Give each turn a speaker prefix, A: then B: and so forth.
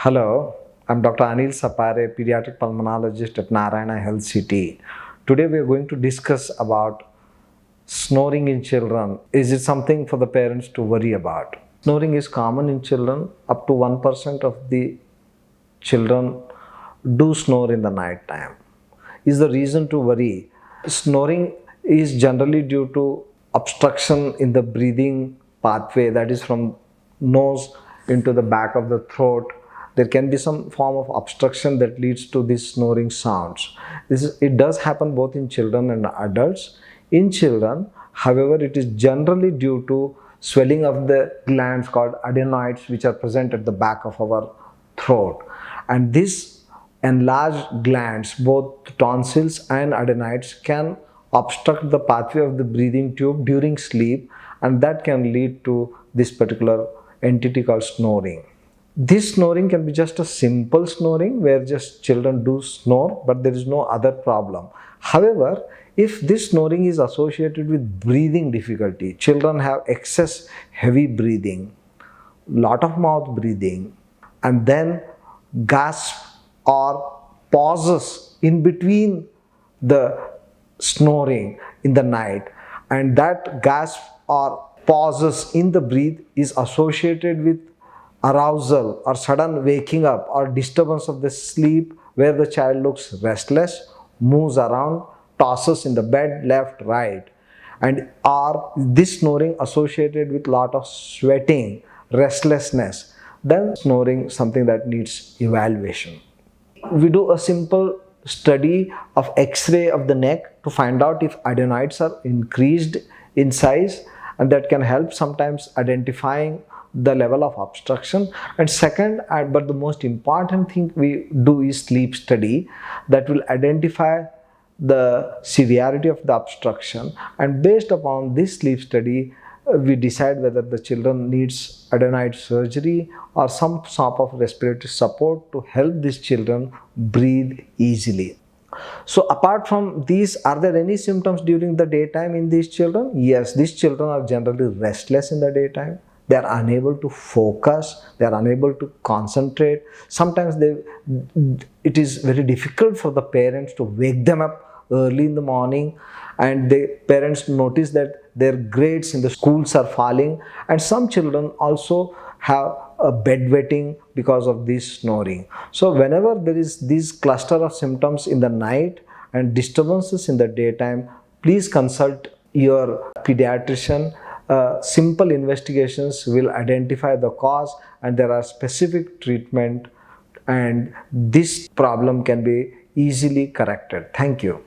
A: Hello, I'm Dr. Anil Sapare, pediatric pulmonologist at Narayana Health City. Today we are going to discuss about snoring in children. Is it something for the parents to worry about? Snoring is common in children. Up to 1% of the children do snore in the night time. Is the reason to worry? Snoring is generally due to obstruction in the breathing pathway, that is from nose into the back of the throat. There can be some form of obstruction that leads to these snoring sounds. It does happen both in children and adults. In children, however, it is generally due to swelling of the glands called adenoids, which are present at the back of our throat. And these enlarged glands, both tonsils and adenoids, can obstruct the pathway of the breathing tube during sleep, and that can lead to this particular entity called snoring. This snoring can be just a simple snoring where just children do snore, but there is no other problem. However, if this snoring is associated with breathing difficulty, children have excess heavy breathing, lot of mouth breathing, and then gasp or pauses in between the snoring in the night, and that gasp or pauses in the breath is associated with arousal or sudden waking up or disturbance of the sleep, where the child looks restless, moves around, tosses in the bed left, right, and are this snoring associated with lot of sweating, restlessness, then snoring something that needs evaluation. We do a simple study of X-ray of the neck to find out if adenoids are increased in size, and that can help sometimes identifying the level of obstruction. And second, but the most important thing we do is sleep study that will identify the severity of the obstruction, and based upon this sleep study we decide whether the children needs adenoid surgery or some sort of respiratory support to help these children breathe easily. So apart from these, are there any symptoms during the daytime in these children? Yes, these children are generally restless in the daytime. They are unable to focus, they are unable to concentrate. Sometimes it is very difficult for the parents to wake them up early in the morning, and the parents notice that their grades in the schools are falling, and some children also have a bedwetting because of this snoring. So whenever there is this cluster of symptoms in the night and disturbances in the daytime, please consult your pediatrician. Simple investigations will identify the cause, and there are specific treatment, and this problem can be easily corrected. Thank you.